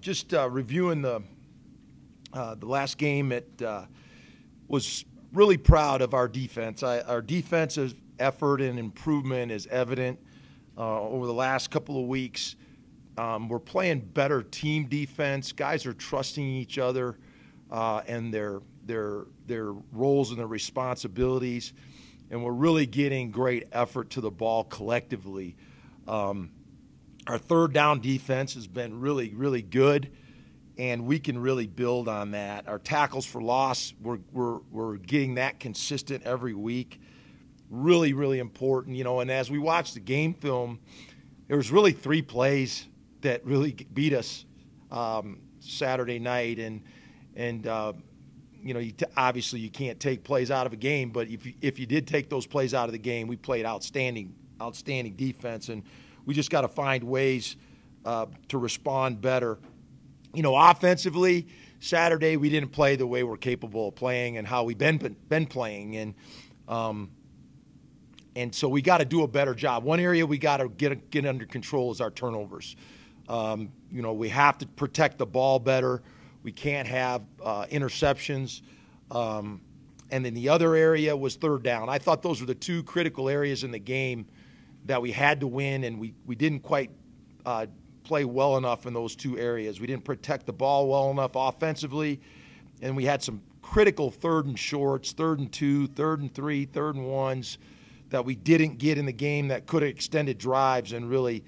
Just reviewing the last game, was really proud of our defense. Our defensive effort and improvement is evident over the last couple of weeks. We're playing better team defense. Guys are trusting each other and their roles and their responsibilities, and we're really getting great effort to the ball collectively. Our third down defense has been really, really good, and we can really build on that. Our tackles for loss, we're getting that consistent every week. Really, really important, and as we watch the game film, there was really 3 plays that really beat us Saturday night, and obviously you can't take plays out of a game, but if you did take those plays out of the game, we played outstanding defense, and we just got to find ways to respond better. Offensively, Saturday we didn't play the way we're capable of playing and how we've been playing, and so we got to do a better job. One area we got to get under control is our turnovers. We have to protect the ball better. We can't have interceptions. And then the other area was third down. I thought those were the 2 critical areas in the game that we had to win, and we didn't quite play well enough in those 2 areas. We didn't protect the ball well enough offensively, and we had some critical 3rd and shorts, 3rd and 2, 3rd and 3, 3rd and 1s that we didn't get in the game that could have extended drives and really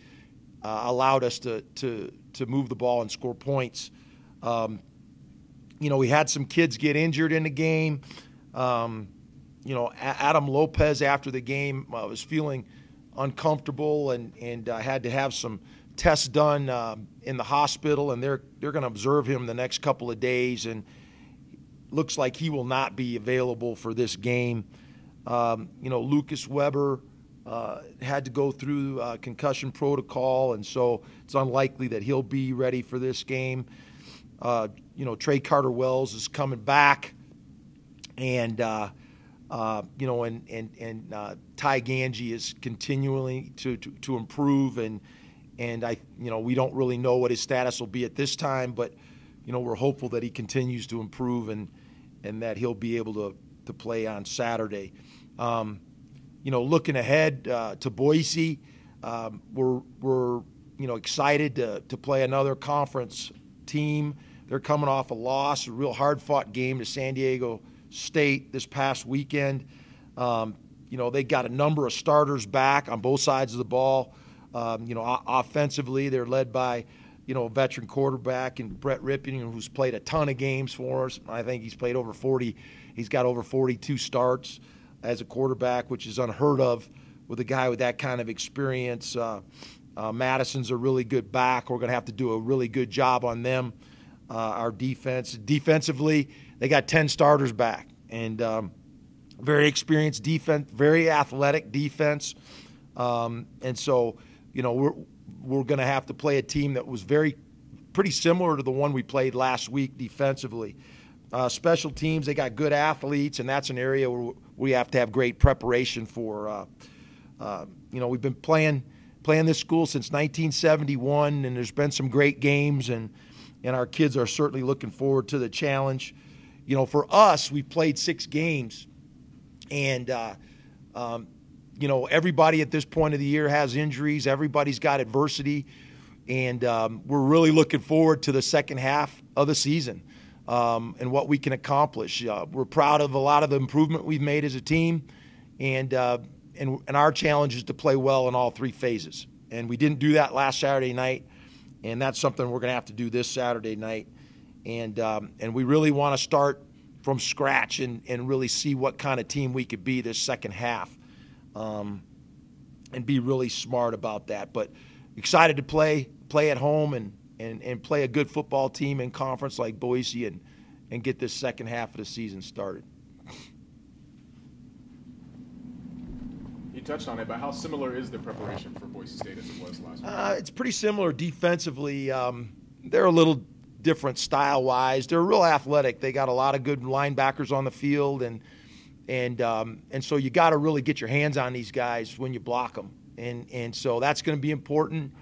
allowed us to move the ball and score points. We had some kids get injured in the game. Adam Lopez after the game was feeling uncomfortable and had to have some tests done in the hospital, and they're going to observe him the next couple of days, and looks like he will not be available for this game. Lucas Weber had to go through concussion protocol, and so it's unlikely that he'll be ready for this game. Trey Carter-Wells is coming back, and Ty Ganji is continuing to improve, and we don't really know what his status will be at this time, but we're hopeful that he continues to improve and that he'll be able to play on Saturday. Looking ahead to Boise, we're excited to play another conference team. They're coming off a loss, a real hard-fought game to San Diego State this past weekend. They got a number of starters back on both sides of the ball. Offensively, they're led by, a veteran quarterback and Brett Ripping, who's played a ton of games for us. I think he's played over 40. He's got over 42 starts as a quarterback, which is unheard of with a guy with that kind of experience. Madison's a really good back. We're going to have to do a really good job on them. Our defensively, they got 10 starters back, and very experienced defense, very athletic defense. And so, we're going to have to play a team that was pretty similar to the one we played last week defensively. Special teams, they got good athletes, and that's an area where we have to have great preparation for. We've been playing this school since 1971, and there's been some great games, and our kids are certainly looking forward to the challenge. For us, we've played 6 games, and everybody at this point of the year has injuries. Everybody's got adversity, and we're really looking forward to the second half of the season and what we can accomplish. We're proud of a lot of the improvement we've made as a team, and our challenge is to play well in all 3 phases. And we didn't do that last Saturday night, and that's something we're going to have to do this Saturday night. And we really want to start from scratch and really see what kind of team we could be this second half. And be really smart about that. But excited to play at home and play a good football team in conference like Boise and get this second half of the season started. You touched on it, but how similar is the preparation for Boise State as it was last week? It's pretty similar defensively. They're a little different style-wise. They're real athletic. They got a lot of good linebackers on the field, and so you got to really get your hands on these guys when you block them, and so that's going to be important.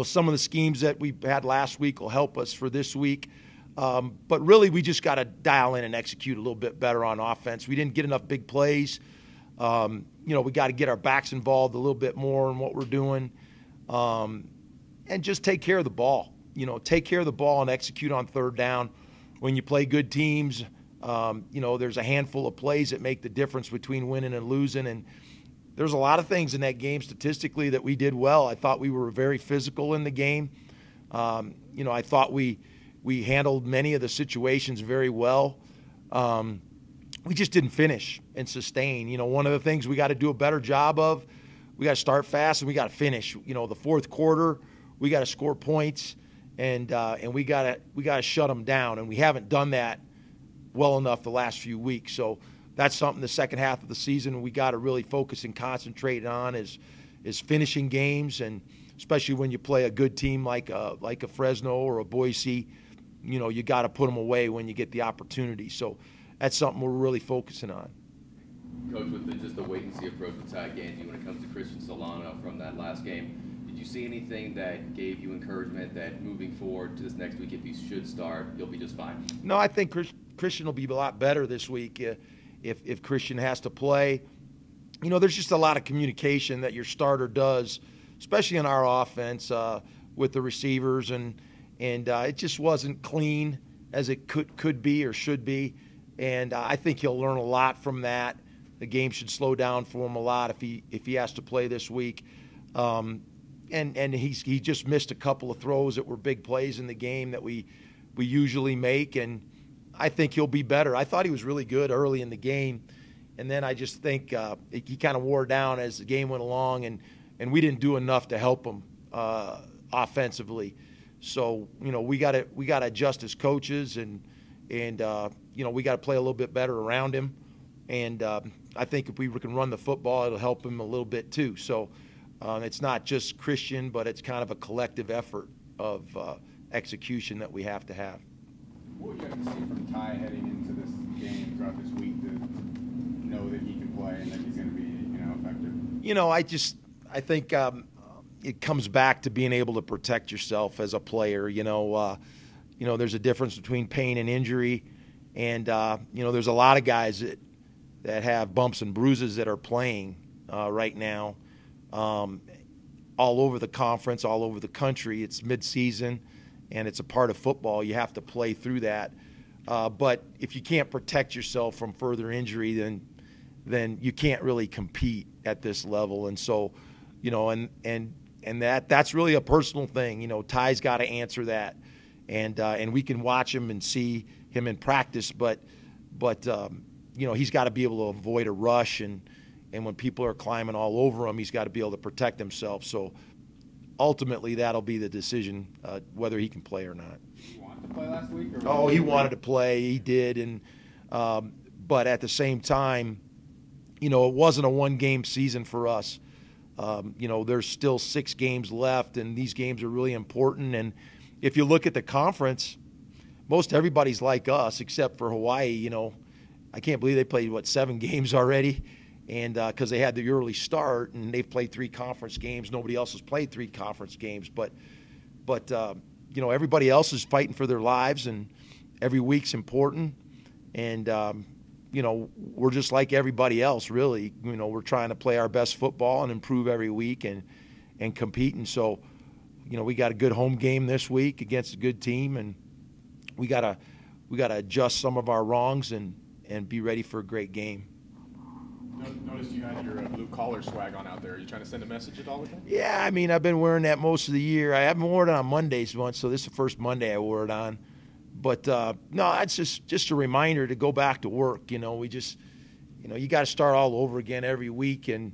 some of the schemes that we had last week will help us for this week. But really, we just got to dial in and execute a little bit better on offense. We didn't get enough big plays. We got to get our backs involved a little bit more in what we're doing, and just take care of the ball. Take care of the ball and execute on third down. When you play good teams, there's a handful of plays that make the difference between winning and losing. And there's a lot of things in that game statistically that we did well. I thought we were very physical in the game. I thought we handled many of the situations very well. We just didn't finish and sustain. One of the things we got to do a better job of, we got to start fast and we got to finish. The fourth quarter, we got to score points and we got to shut them down. And we haven't done that well enough the last few weeks. So that's something the second half of the season we got to really focus and concentrate on is finishing games, and especially when you play a good team like a Fresno or a Boise, you got to put them away when you get the opportunity. So that's something we're really focusing on. Coach, with just the wait-and-see approach with Ty Gandy when it comes to Christian Solano from that last game, did you see anything that gave you encouragement that moving forward to this next week, if he should start, you'll be just fine? No, I think Christian will be a lot better this week if Christian has to play. There's just a lot of communication that your starter does, especially in our offense with the receivers, and it just wasn't clean as it could be or should be. And I think he'll learn a lot from that. The game should slow down for him a lot if he has to play this week. And he just missed a couple of throws that were big plays in the game that we usually make, and I think he'll be better. I thought he was really good early in the game, and then I just think he kind of wore down as the game went along, and we didn't do enough to help him offensively. So we got to adjust as coaches, and we got to play a little bit better around him. And I think if we can run the football, it'll help him a little bit too. So it's not just Christian, but it's kind of a collective effort of execution that we have to have. What would you like to see from Ty heading into this game throughout this week to know that he can play and that he's going to be, effective? I think it comes back to being able to protect yourself as a player. There's a difference between pain and injury, and there's a lot of guys that have bumps and bruises that are playing right now, all over the conference, all over the country. It's mid-season, and it's a part of football. You have to play through that. But if you can't protect yourself from further injury, then you can't really compete at this level. And so, and that's really a personal thing. Ty's got to answer that, and we can watch him and see him in practice, but he's got to be able to avoid a rush, and when people are climbing all over him, he's got to be able to protect himself. So ultimately, that'll be the decision whether he can play or not. Did he want to play last week? He wanted to play. He did, and but at the same time, it wasn't a one-game season for us. There's still 6 games left, and these games are really important. And if you look at the conference, most everybody's like us except for Hawaii. I can't believe they played 7 games already, and because they had the early start, and they've played 3 conference games. Nobody else has played 3 conference games, but everybody else is fighting for their lives, and every week's important. And we're just like everybody else, really. We're trying to play our best football and improve every week and compete. And so, we got a good home game this week against a good team, and we gotta adjust some of our wrongs and be ready for a great game. Noticed you had your blue collar swag on out there. Are you trying to send a message at all with that? Yeah, I've been wearing that most of the year. I haven't worn it on Mondays once, so this is the first Monday I wore it on. But no, it's just a reminder to go back to work. We just, you got to start all over again every week, and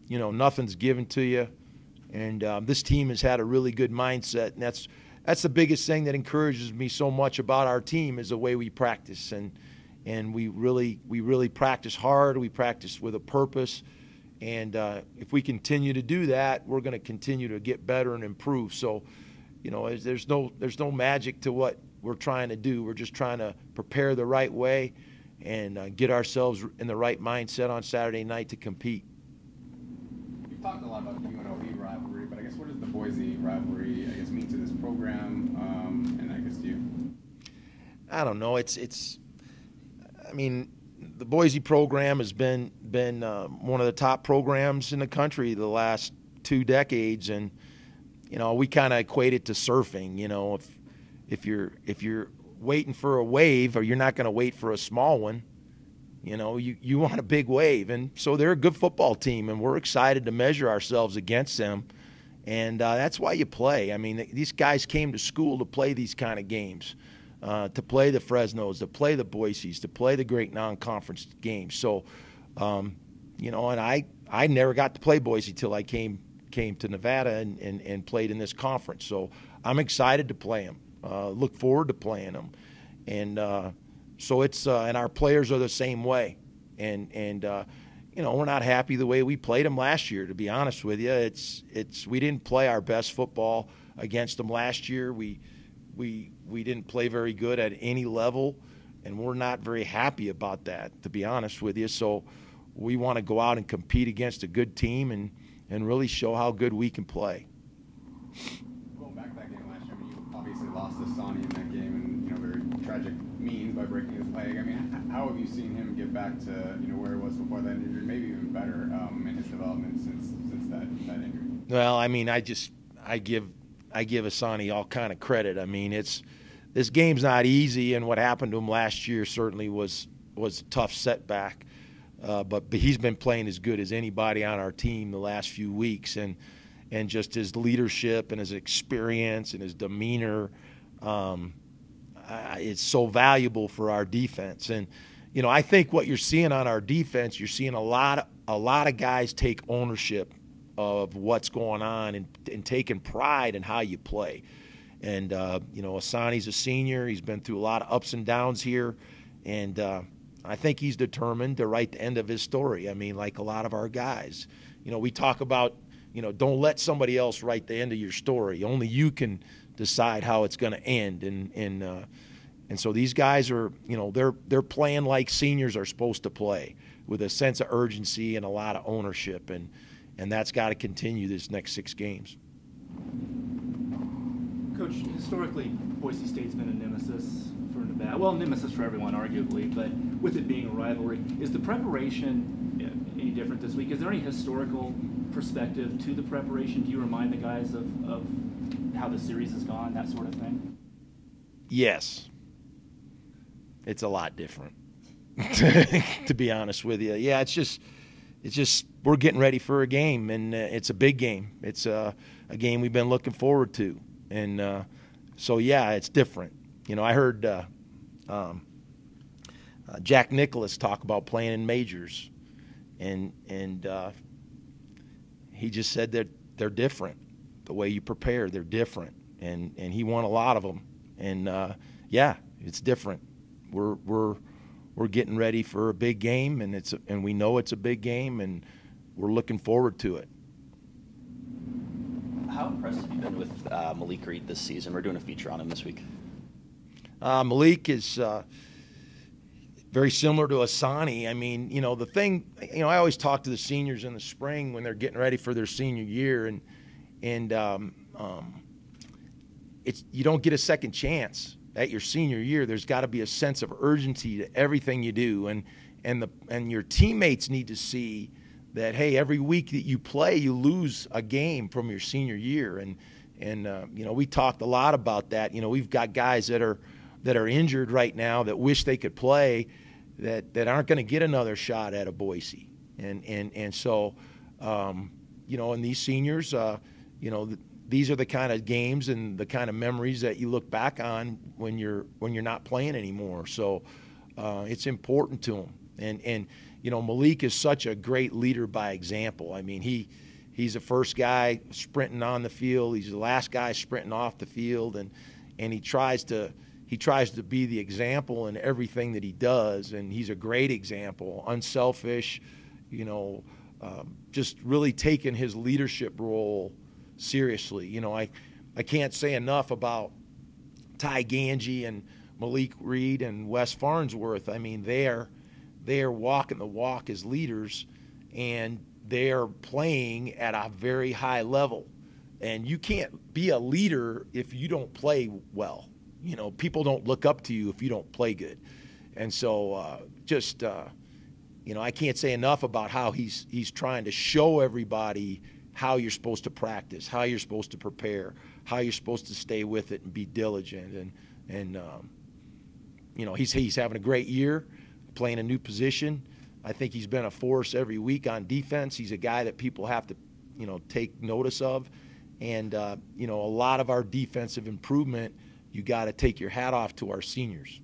nothing's given to you. And this team has had a really good mindset, and that's the biggest thing that encourages me so much about our team is the way we practice. And we really practice hard. We practice with a purpose, and if we continue to do that, we're going to continue to get better and improve. So, there's no magic to what we're trying to do. We're just trying to prepare the right way and get ourselves in the right mindset on Saturday night to compete. You've talked a lot about the UNLV rivalry, but I guess what does the Boise rivalry, I guess, mean to this program, and I guess to you? I don't know. I mean, the Boise program has been one of the top programs in the country the last 2 decades, and we kind of equate it to surfing. If you're waiting for a wave, or you're not going to wait for a small one. You want a big wave, and so they're a good football team, and we're excited to measure ourselves against them, and that's why you play. I mean, these guys came to school to play these kind of games, to play the Fresnos, to play the Boise's, to play the great non-conference games. So, and I never got to play Boise till I came to Nevada and played in this conference. So I'm excited to play them. Look forward to playing them, and so it's and our players are the same way, and we're not happy the way we played them last year. To be honest with you, we didn't play our best football against them last year. We didn't play very good at any level, and we're not very happy about that, to be honest with you. So we want to go out and compete against a good team and really show how good we can play. Going back to that game last year, I mean, you obviously lost Asauni in that game, and very tragic means by breaking his leg. I mean, how have you seen him get back to where he was before that injury, maybe even better in his development since that injury? Well, I mean, I give Asauni all kind of credit. I mean, this game's not easy, and what happened to him last year certainly was a tough setback. But he's been playing as good as anybody on our team the last few weeks, and just his leadership and his experience and his demeanor is so valuable for our defense. And I think what you're seeing on our defense, you're seeing a lot of guys take ownership of what's going on and taking pride in how you play. And Asauni's a senior. He's been through a lot of ups and downs here, and I think he's determined to write the end of his story. I mean, like a lot of our guys. We talk about, don't let somebody else write the end of your story. Only you can decide how it's going to end. And so these guys are, they're playing like seniors are supposed to play, with a sense of urgency and a lot of ownership. And that's got to continue this next 6 games. Coach, historically, Boise State's been a nemesis for Nevada. Well, nemesis for everyone, arguably, but with it being a rivalry, is the preparation any different this week? Is there any historical perspective to the preparation? Do you remind the guys of how the series has gone, that sort of thing? Yes. It's a lot different, to be honest with you. Yeah, it's just we're getting ready for a game, and it's a big game. It's a game we've been looking forward to. And so, yeah, it's different. I heard Jack Nicklaus talk about playing in majors, and he just said that they're different. The way you prepare, they're different, and he won a lot of them. And yeah, it's different. We're getting ready for a big game, and we know it's a big game, and we're looking forward to it. How impressed have you been with Malik Reed this season? We're doing a feature on him this week. Malik is very similar to Asauni. I mean, the thing, I always talk to the seniors in the spring when they're getting ready for their senior year, and it's you don't get a second chance at your senior year. There's got to be a sense of urgency to everything you do, and your teammates need to see that, hey, every week that you play, you lose a game from your senior year, and we talked a lot about that. We've got guys that are injured right now that wish they could play, that aren't going to get another shot at a Boise, and so and these seniors, these are the kind of games and the kind of memories that you look back on when you're not playing anymore. So it's important to them, and Malik is such a great leader by example. I mean, he's the first guy sprinting on the field. He's the last guy sprinting off the field, and he tries to be the example in everything that he does, and he's a great example, unselfish, just really taking his leadership role seriously. I can't say enough about Ty Ganji and Malik Reed and Wes Farnsworth. I mean, they are walking the walk as leaders, and they are playing at a very high level. And you can't be a leader if you don't play well. You know, people don't look up to you if you don't play good. And so you know, I can't say enough about how he's trying to show everybody how you're supposed to practice, how you're supposed to prepare, how you're supposed to stay with it and be diligent. And you know, he's having a great year, playing a new position. I think he's been a force every week on defense. He's a guy that people have to, you know, take notice of. And, you know, a lot of our defensive improvement, you got to take your hat off to our seniors.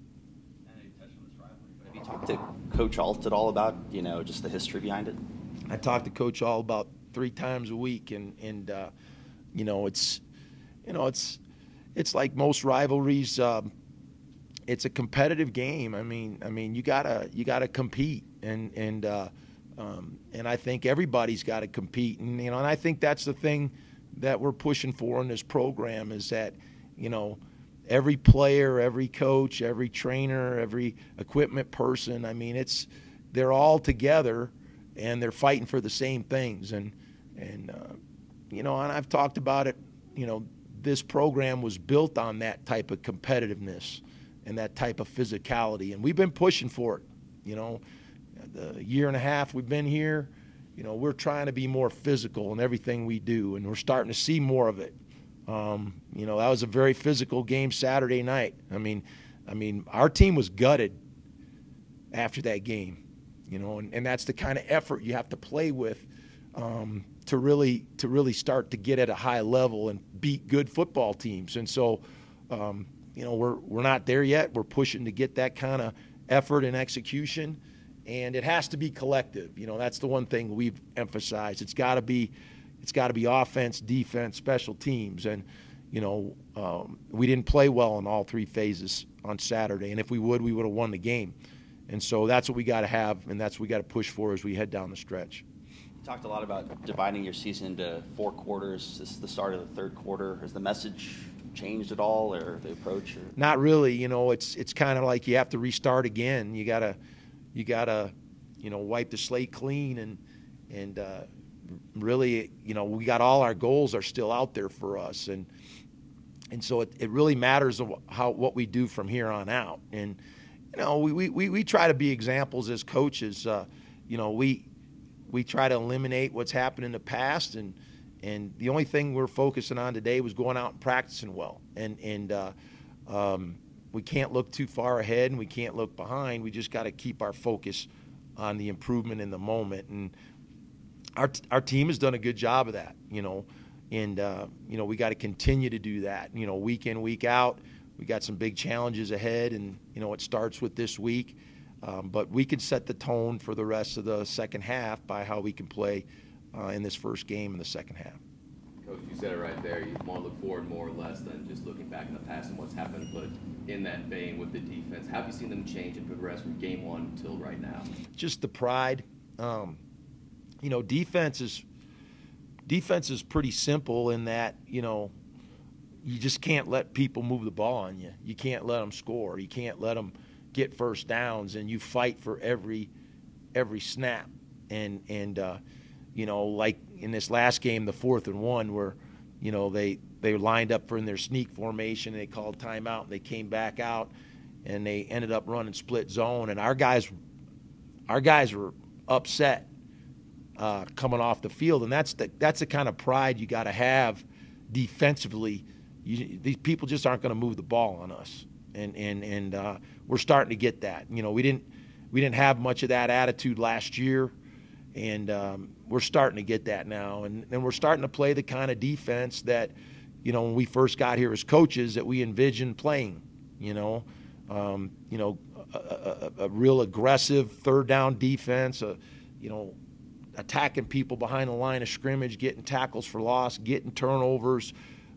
Have you talked to Coach Alt at all about, you know, just the history behind it? I talk to Coach Alt about 3 times a week, and you know, it's like most rivalries. It's a competitive game. I mean, you gotta compete, and I think everybody's got to compete, and you know, and I think that's the thing that we're pushing for in this program is that, you know, every player, every coach, every trainer, every equipment person, I mean, they're all together and they're fighting for the same things. And you know, and I've talked about it, you know, this program was built on that type of competitiveness and that type of physicality. And we've been pushing for it, you know, the year and a half we've been here. You know, we're trying to be more physical in everything we do, and we're starting to see more of it. You know, that was a very physical game Saturday night. I mean, our team was gutted after that game, you know, and that's the kind of effort you have to play with to really start to get at a high level and beat good football teams. And so, you know, we're not there yet. We're pushing to get that kind of effort and execution. And it has to be collective. You know, that's the one thing we've emphasized. It's got to be offense, defense, special teams. And, you know, we didn't play well in all 3 phases on Saturday. And if we would have won the game. And so that's what we got to have, and that's what we got to push for as we head down the stretch. You talked a lot about dividing your season into 4 quarters. This is the start of the 3rd quarter. Has the message changed at all, or the approach? Or? Not really. You know, it's kind of like you have to restart again. You gotta, you know, wipe the slate clean and really, you know, we got all our goals are still out there for us, and so it really matters what we do from here on out. And you know, we try to be examples as coaches. You know, we try to eliminate what's happened in the past, and the only thing we're focusing on today was going out and practicing well, and we can't look too far ahead and we can't look behind. We just got to keep our focus on the improvement in the moment. And our team has done a good job of that, you know, and, you know, we got to continue to do that, you know, week in, week out. We got some big challenges ahead, and, you know, it starts with this week. But we can set the tone for the rest of the second half by how we can play in this first game in the second half. Coach, you said it right there. You want to look forward more or less than just looking back in the past and what's happened. But in that vein with the defense, have you seen them change and progress from game 1 until right now? Just the pride. You know, defense is pretty simple in that, you know, you just can't let people move the ball on you. You can't let them score. You can't let them get first downs, and you fight for every snap. And you know, like in this last game, the 4th and 1, where, you know, they lined up in their sneak formation, and they called timeout, and they came back out, and they ended up running split zone, and our guys were upset coming off the field, and that's the kind of pride you got to have defensively. These people just aren't going to move the ball on us, and we're starting to get that. You know, we didn't have much of that attitude last year. And we're starting to get that now, and we're starting to play the kind of defense that, you know, when we first got here as coaches, that we envisioned playing. You know, a real aggressive 3rd down defense. You know, attacking people behind the line of scrimmage, getting tackles for loss, getting turnovers.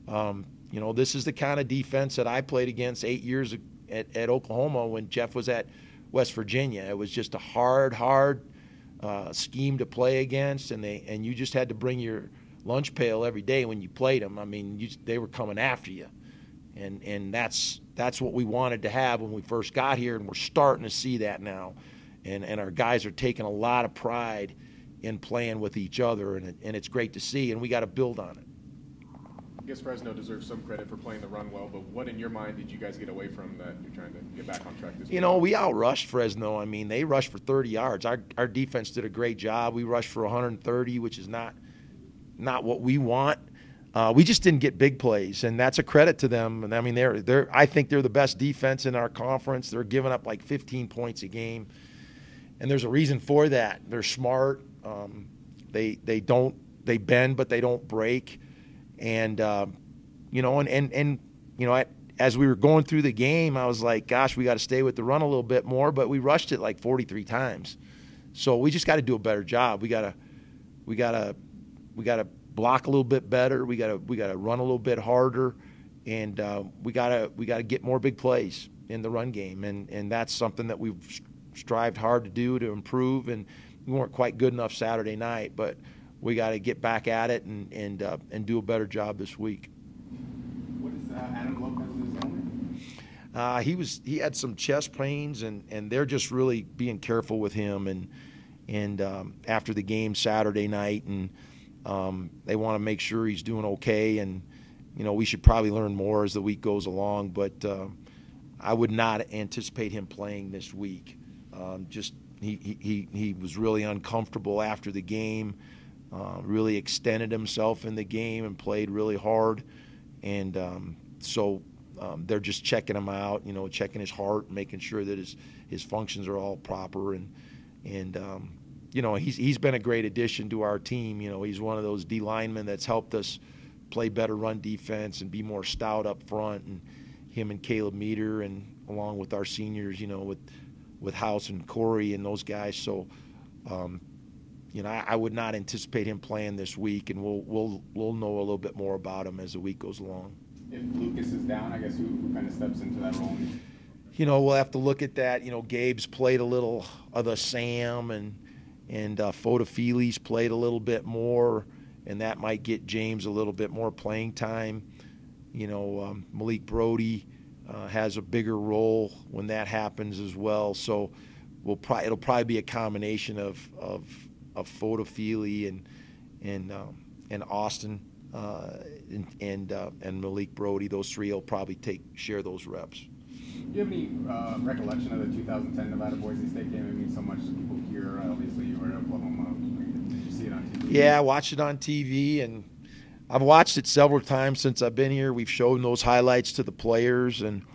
You know, this is the kind of defense that I played against 8 years at Oklahoma when Jeff was at West Virginia. It was just a hard scheme to play against, and you just had to bring your lunch pail every day when you played them. I mean, they were coming after you, and that's what we wanted to have when we first got here, and we're starting to see that now, and our guys are taking a lot of pride in playing with each other, and it's great to see, and we got to build on it. I guess Fresno deserves some credit for playing the run well, but what in your mind did you guys get away from that you're trying to get back on track this week? You know, we outrushed Fresno. I mean, they rushed for 30 yards. Our defense did a great job. We rushed for 130, which is not what we want. We just didn't get big plays, and that's a credit to them. And I mean, I think they're the best defense in our conference. They're giving up like 15 points a game, and there's a reason for that. They're smart. They bend, but they don't break. And you know, and you know, as we were going through the game, I was like, gosh, we got to stay with the run a little bit more. But we rushed it like 43 times, so we just got to do a better job. We gotta block a little bit better. We gotta run a little bit harder, and we gotta get more big plays in the run game. And that's something that we've strived hard to do to improve. And we weren't quite good enough Saturday night, but we got to get back at it and do a better job this week. What is Adam Lopez's helmet? He had some chest pains, and they're just really being careful with him. And after the game Saturday night, and they want to make sure he's doing okay. And you know, we should probably learn more as the week goes along. But I would not anticipate him playing this week. He was really uncomfortable after the game. Really extended himself in the game and played really hard, and so they're just checking him out, you know, checking his heart, making sure that his functions are all proper, and you know, he's been a great addition to our team. You know, he's one of those D linemen that's helped us play better run defense and be more stout up front, and him and Caleb Meter, and along with our seniors, you know, with House and Corey and those guys. So you know, I would not anticipate him playing this week, and we'll know a little bit more about him as the week goes along. If Lucas is down, I guess who kind of steps into that role? You know, we'll have to look at that. You know, Gabe's played a little of the Sam, and Fotofili's played a little bit more, and that might get James a little bit more playing time. You know, Malik Brody has a bigger role when that happens as well. So it'll probably be a combination of Fotofili and Austin and Malik Brody. Those three will probably share those reps. Do you have any recollection of the 2010 Nevada Boise State game? I mean, so much people here. Obviously, you were at Oklahoma. Did you see it on TV? Yeah, I watched it on TV, and I've watched it several times since I've been here. We've shown those highlights to the players, and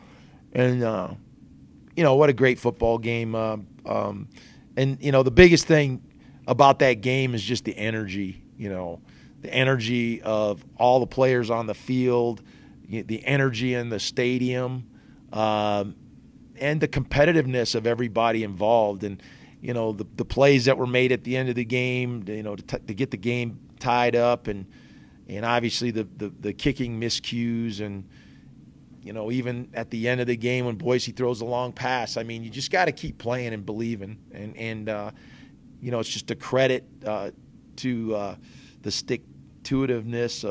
you know, what a great football game. And you know, the biggest thing about that game is just the energy, you know, the energy of all the players on the field, the energy in the stadium, and the competitiveness of everybody involved. And, you know, the plays that were made at the end of the game, you know, to get the game tied up, and obviously the kicking miscues, and, you know, even at the end of the game when Boise throws a long pass. I mean, you just got to keep playing and believing. And you know, it's just a credit to the stick-to-itiveness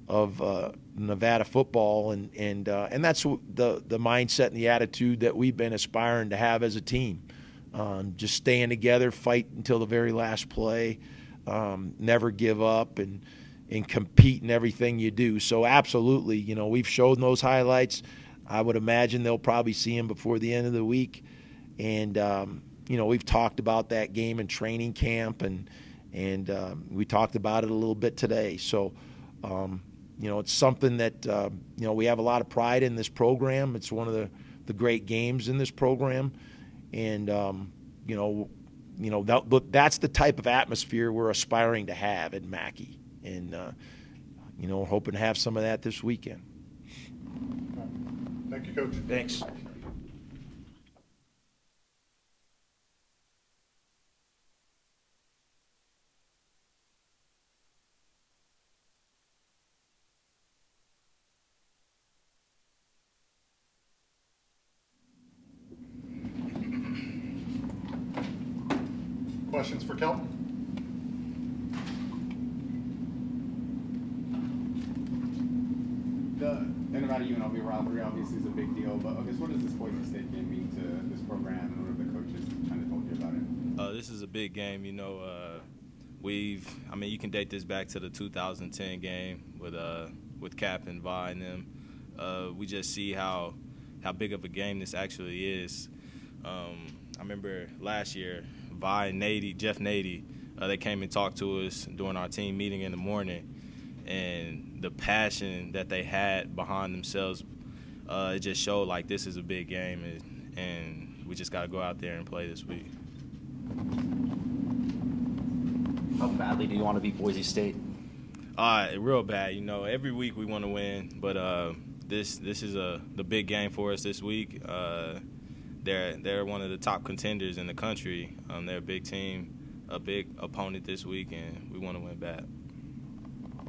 of Nevada football, and that's the mindset and the attitude that we've been aspiring to have as a team. Just staying together, fight until the very last play, never give up, and compete in everything you do. So absolutely, you know, we've shown those highlights. I would imagine they'll probably see them before the end of the week, and you know, we've talked about that game in training camp, and we talked about it a little bit today. So, you know, it's something that, you know, we have a lot of pride in this program. It's one of the great games in this program. And, you know, that's the type of atmosphere we're aspiring to have at Mackey. And, you know, we're hoping to have some of that this weekend. Thank you, Coach. Thanks. Questions for Kelton? The Nevada UNLV rivalry obviously is a big deal, but I guess what does this Boise State game mean to this program, and what have the coaches kind of told you about it? This is a big game. You know, I mean, you can date this back to the 2010 game with with Cap and Vi and them. We just see how big of a game this actually is. I remember last year, Vi and Jeff Nady, they came and talked to us during our team meeting in the morning, and the passion that they had behind themselves, it just showed like this is a big game, and we just got to go out there and play this week. How badly do you want to beat Boise State? Real bad. You know, every week we want to win, but this is the big game for us this week. They're one of the top contenders in the country. They're a big team, a big opponent this week, and we want to win bad.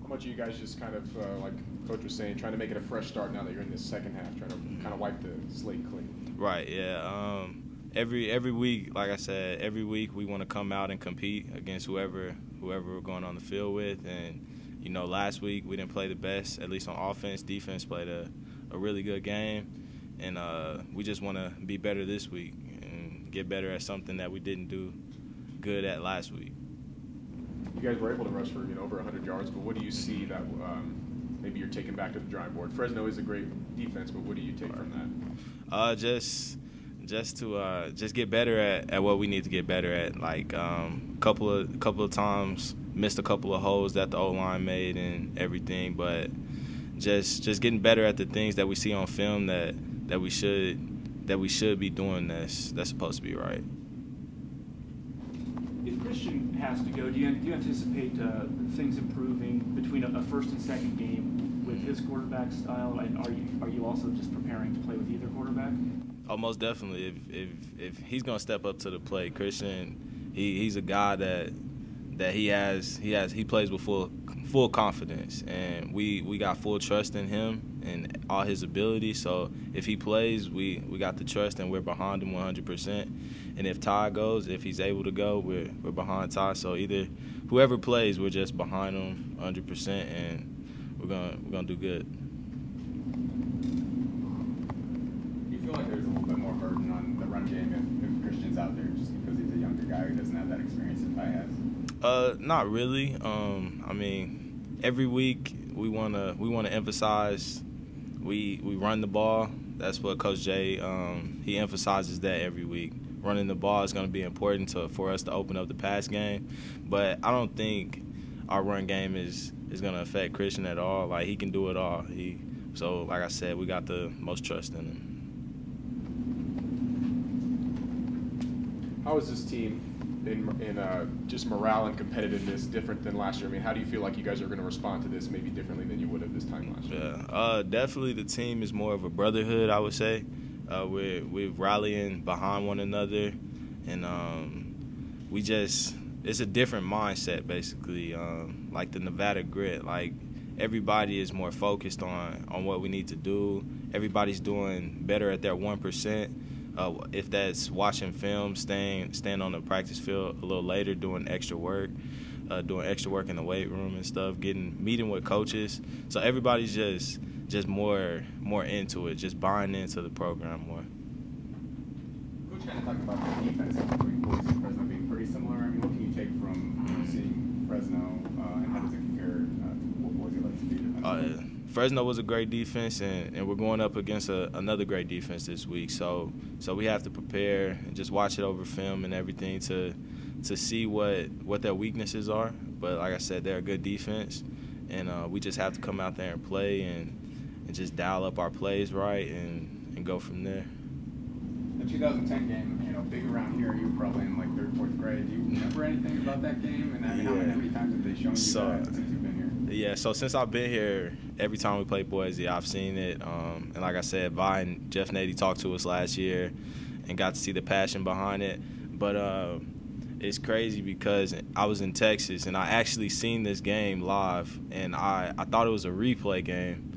How much are you guys just kind of, like Coach was saying, trying to make it a fresh start now that you're in this second half, trying to kind of wipe the slate clean? Right, yeah. Every week, like I said, every week we want to come out and compete against whoever we're going on the field with. And, you know, last week we didn't play the best, at least on offense. Defense played a really good game. And we just want to be better this week and get better at something that we didn't do good at last week. You guys were able to rush for over 100 yards, but what do you see that maybe you're taking back to the drawing board? Fresno is a great defense, but what do you take from that? Just get better at what we need to get better at. Like Couple of times missed a couple of holes that the O-line made and everything, but just getting better at the things that we see on film that we should be doing that's supposed to be right. If Christian has to go, do you anticipate things improving between a first and second game with his quarterback style? And are you also just preparing to play with either quarterback? Oh, most definitely. If he's gonna step up to the plate, Christian, he's a guy that he plays with full confidence, and we got full trust in him and all his abilities. So if he plays, we got the trust, and we're behind him 100%. And if Ty goes, if he's able to go, we're behind Ty. So either whoever plays, we're just behind him 100%, and we're gonna do good. Do you feel like there's a little bit more burden on the run game if Christian's out there, just because he's a younger guy who doesn't have that experience that Ty has? Not really. I mean, every week we wanna emphasize we run the ball. That's what Coach Jay he emphasizes that every week. Running the ball is going to be important for us to open up the pass game, but I don't think our run game is going to affect Christian at all. Like, he can do it all. So like I said, we got the most trust in him. How is this team in just morale and competitiveness different than last year? I mean, how do you feel like you guys are going to respond to this maybe differently than you would have this time last year? Yeah, definitely the team is more of a brotherhood, I would say. We're rallying behind one another, and it's a different mindset, basically, like the Nevada grit. Like, everybody is more focused on what we need to do. Everybody's doing better at their 1%. If that's watching film, staying on the practice field a little later, doing extra work in the weight room and stuff, meeting with coaches. So everybody's just more into it, just buying into the program more. Coach kind of talked about the defense between Boise and Fresno being pretty similar. I mean, what can you take from seeing Fresno, and how does it compare to what Boise likes to do defensively? Fresno was a great defense, and we're going up against another great defense this week. So we have to prepare and just watch it over film and everything to see what their weaknesses are. But like I said, they're a good defense, and we just have to come out there and play and just dial up our plays right and go from there. The 2010 game, big around here, you were probably in like 3rd, 4th grade. Do you remember anything about that game? And I mean, how many times have they shown you that since you've been here? Yeah, so since I've been here, every time we play Boise, I've seen it. And like I said, Vi and Jeff Nady talked to us last year and got to see the passion behind it. But it's crazy because I was in Texas, and I actually seen this game live, and I thought it was a replay game.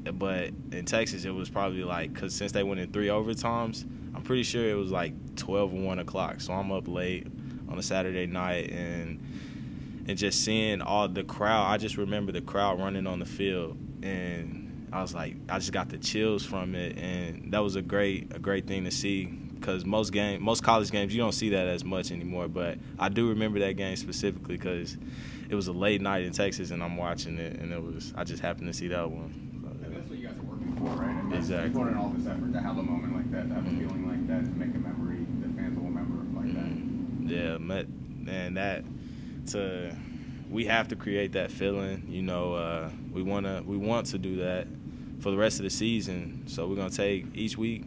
But in Texas, it was probably like, because since they went in 3 overtimes, I'm pretty sure it was like 12 or 1 o'clock. So I'm up late on a Saturday night and just seeing all the crowd. I just remember the crowd running on the field, and I was like, I just got the chills from it, and that was a great thing to see, because most college games you don't see that as much anymore. But I do remember that game specifically because it was a late night in Texas, and I'm watching it, and I just happened to see that one. And that's what you guys are working for, right? And Exactly. You're putting in all this effort to have a moment like that, to have a feeling like that, to make a memory that fans will remember like that. Yeah, and we have to create that feeling. You know, we want to do that for the rest of the season. So we're gonna take each week,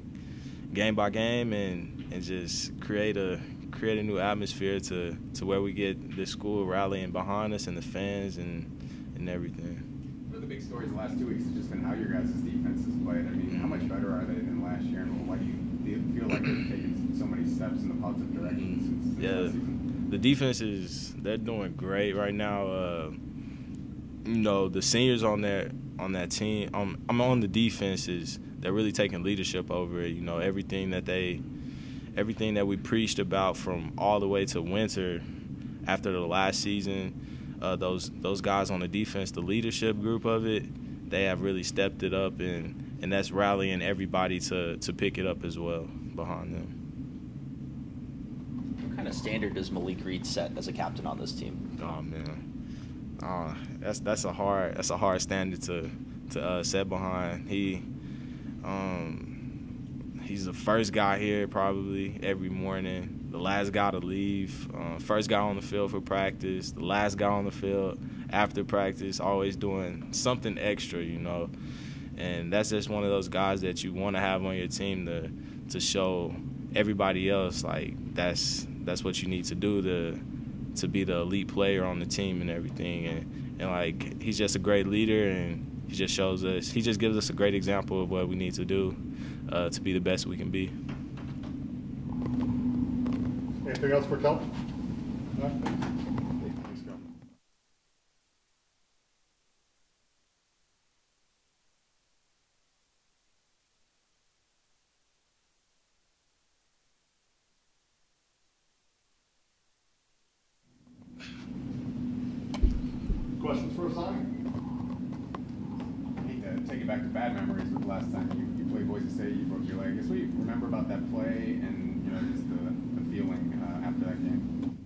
game by game, and just create a new atmosphere to where we get the school rallying behind us and the fans and everything. One of the big stories the last 2 weeks has just been how your guys' defense has played. I mean, how much better are they than last year, and why do you feel like they've taken so many steps in the positive direction since last season? The defense they're doing great right now. You know, the seniors on that team, I'm on the defenses, they're really taking leadership over it. You know, everything that we preached about from all the way to winter after the last season, those guys on the defense, the leadership group of it, they have really stepped it up, and that's rallying everybody to pick it up as well behind them. What kind of standard does Malik Reed set as a captain on this team? Oh man, that's a hard standard to set behind. He's the first guy here probably every morning, the last guy to leave, first guy on the field for practice, the last guy on the field after practice, always doing something extra, you know. And that's just one of those guys that you want to have on your team to show everybody else, like, that's what you need to do to be the elite player on the team and everything. And like, he's just a great leader, and he just gives us a great example of what we need to do to be the best we can be. Anything else for Kelton? No? Let's go. Questions for Asauni? I hate to take it back to bad memories, but the last time you played Boise State, you broke your leg. I guess what do you remember about that play and, you know, just the feeling after that game?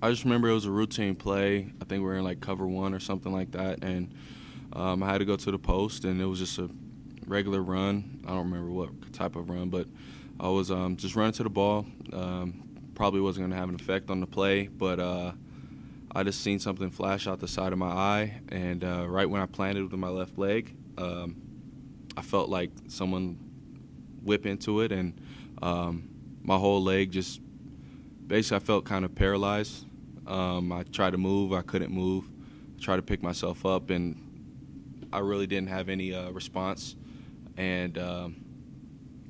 I just remember it was a routine play. I think we were in like cover one or something like that, and I had to go to the post, and it was just a regular run. I don't remember what type of run, but I was just running to the ball. Probably wasn't going to have an effect on the play, but I just seen something flash out the side of my eye, and right when I planted with my left leg, I felt like someone whip into it, and my whole leg just basically, I felt kind of paralyzed. I tried to move, I couldn't move. I tried to pick myself up, and I really didn't have any response. And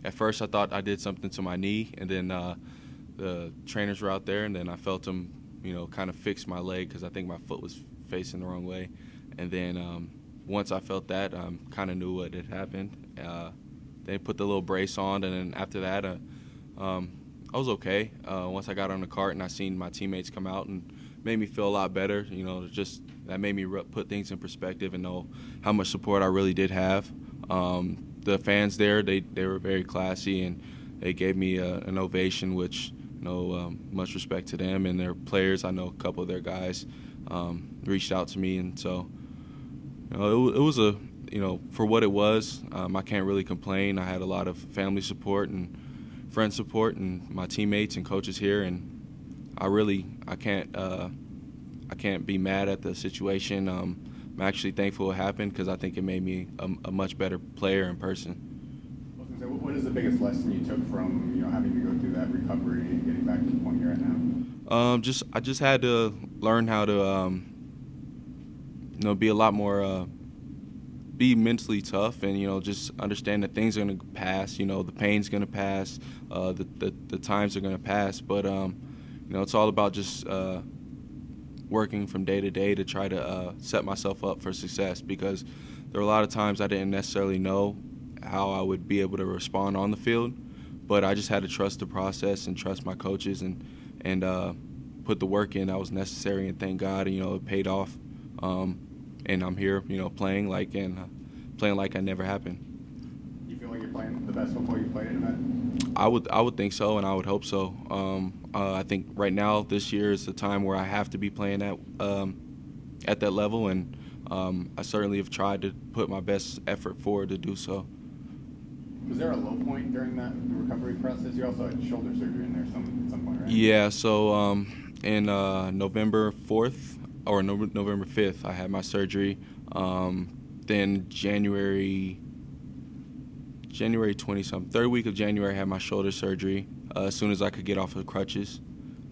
at first I thought I did something to my knee, and then the trainers were out there, and then I felt them, you know, kind of fix my leg because I think my foot was facing the wrong way. And then once I felt that, I kind of knew what had happened. They put the little brace on, and then after that, I was okay. Once I got on the cart and I seen my teammates come out, and made me feel a lot better. You know, just that made me put things in perspective and know how much support I really did have. The fans there, they were very classy, and they gave me an ovation, which, you know, much respect to them and their players. I know a couple of their guys reached out to me, and so, you know, it was a, you know, for what it was, I can't really complain. I had a lot of family support and friend support, and my teammates and coaches here, and I can't be mad at the situation. I'm actually thankful it happened because I think it made me a much better player in person. I was going to say, what is the biggest lesson you took from, you know, having to go through that recovery and getting back to the point you're at now? I just had to learn how to, you know, be a lot more, be mentally tough, and, you know, just understand that things are going to pass. You know, the pain's going to pass, the times are going to pass, but you know, it's all about just working from day to day to try to set myself up for success, because there were a lot of times I didn't necessarily know how I would be able to respond on the field, but I just had to trust the process and trust my coaches, and put the work in that was necessary, and thank God, you know, it paid off. And I'm here, you know, playing like it never happened. You feel like you're playing the best football you played in that? I would think so, and I would hope so. I think right now, this year is the time where I have to be playing at that level, and I certainly have tried to put my best effort forward to do so. Was there a low point during that recovery process? You also had shoulder surgery in there at some point, right? Yeah, so in November 4th or November 5th, I had my surgery. Then January 20-something, third week of January, I had my shoulder surgery as soon as I could get off of crutches.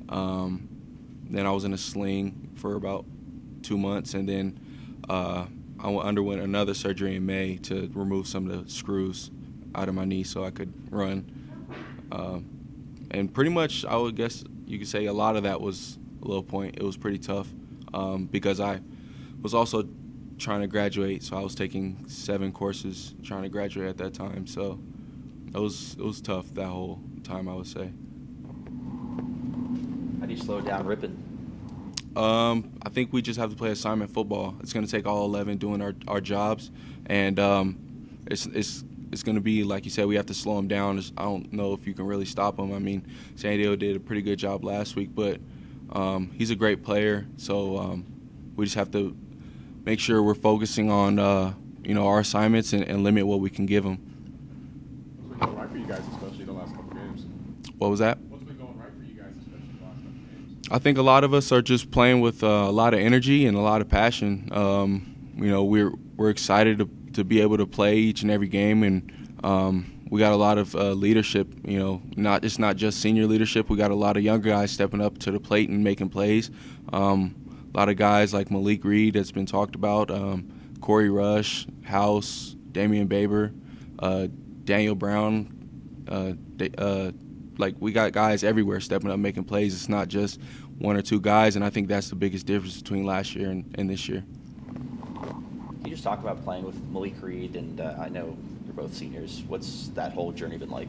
Then I was in a sling for about 2 months, and then I underwent another surgery in May to remove some of the screws out of my knee so I could run. And pretty much, I would guess you could say a lot of that was a low point. It was pretty tough because I was also trying to graduate, so I was taking 7 courses trying to graduate at that time. So it was tough that whole time, I would say. How do you slow down ripping? I think we just have to play assignment football. It's going to take all 11 doing our jobs, and it's going to be, like you said, we have to slow them down. I don't know if you can really stop them. I mean, San Diego did a pretty good job last week, but he's a great player, so we just have to make sure we're focusing on our assignments and limit what we can give them. What's been going right for you guys, especially the last couple games? What was that? What's been going right for you guys, especially the last couple games? I think a lot of us are just playing with a lot of energy and a lot of passion. We're excited to be able to play each and every game, and we got a lot of leadership. It's not just senior leadership. We got a lot of younger guys stepping up to the plate and making plays. A lot of guys like Malik Reed that's been talked about, Corey Rush, House, Damian Baber, Daniel Brown. We got guys everywhere stepping up making plays. It's not just 1 or 2 guys, and I think that's the biggest difference between last year and this year. Can you just talk about playing with Malik Reed, and I know you're both seniors. What's that whole journey been like?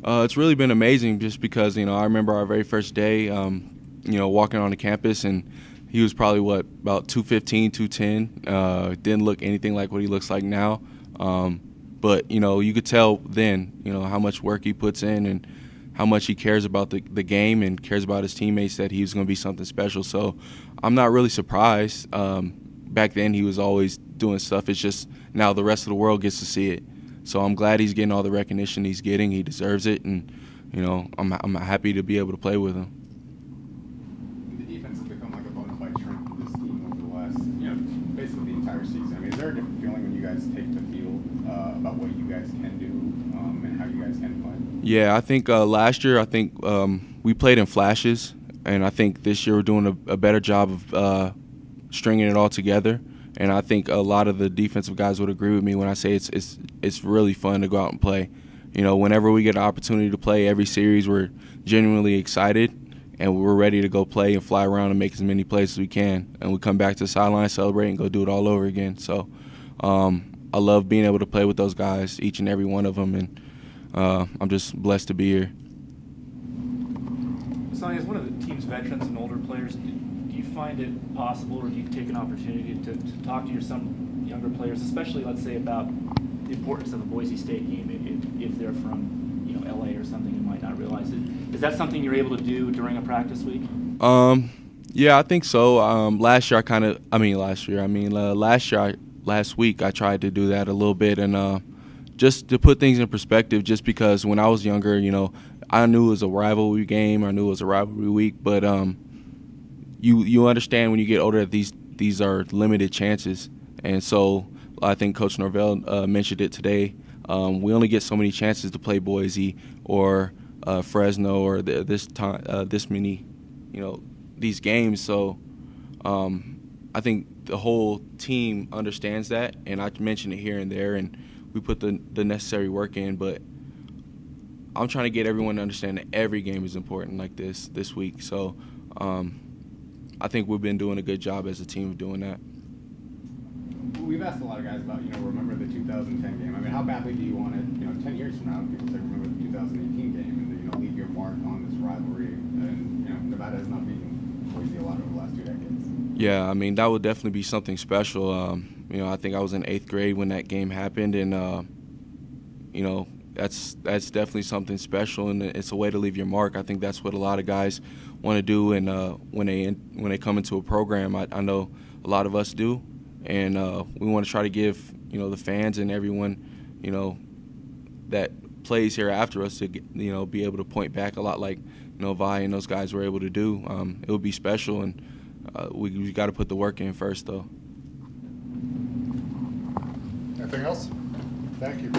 It's really been amazing just because, I remember our very first day, walking on the campus, and he was probably, about 215, 210. Didn't look anything like what he looks like now. But, you could tell then, how much work he puts in and how much he cares about the game and cares about his teammates, that he was going to be something special. So I'm not really surprised. Back then he was always doing stuff. It's just now the rest of the world gets to see it. So I'm glad he's getting all the recognition he's getting. He deserves it, and I'm happy to be able to play with him. The defense has become like a bona fide strength of this team over the last, basically the entire season. I mean, is there a different feeling when you guys take the field about what you guys can do and how you guys can play? Yeah, I think last year we played in flashes, and I think this year we're doing a better job of stringing it all together. And I think a lot of the defensive guys would agree with me when I say it's really fun to go out and play. Whenever we get an opportunity to play every series, we're genuinely excited, and we're ready to go play and fly around and make as many plays as we can. And we come back to the sideline, celebrate, and go do it all over again. So I love being able to play with those guys, each and every one of them, and I'm just blessed to be here. Asauni, as one of the team's veterans and older players, do you find it possible, or do you take an opportunity to talk to some younger players, especially, let's say, about the importance of the Boise State game if they're from LA or something and might not realize it? Is that something you're able to do during a practice week? Yeah, I think so. Last week I tried to do that a little bit, and just to put things in perspective, just because when I was younger, I knew it was a rivalry game, I knew it was a rivalry week, but you understand when you get older that these are limited chances. And so I think Coach Norvell mentioned it today. We only get so many chances to play Boise or Fresno or this many, these games. So I think the whole team understands that, and I mention it here and there, and we put the necessary work in. But I'm trying to get everyone to understand that every game is important like this week. So I think we've been doing a good job as a team of doing that. We've asked a lot of guys about, remember the 2010 game. I mean, how badly do you want it, 10 years from now, people say remember the 2018 game and, leave your mark on this rivalry. And, Nevada has not beaten Boise a lot over the last 2 decades. Yeah, I mean, that would definitely be something special. I think I was in 8th grade when that game happened, and, that's definitely something special, and it's a way to leave your mark. I think that's what a lot of guys want to do, and when they come into a program, I know a lot of us do, and we want to try to give the fans and everyone that plays here after us to be able to point back a lot like Vi and those guys were able to do. It would be special, and we got to put the work in first, though. Anything else? Thank you.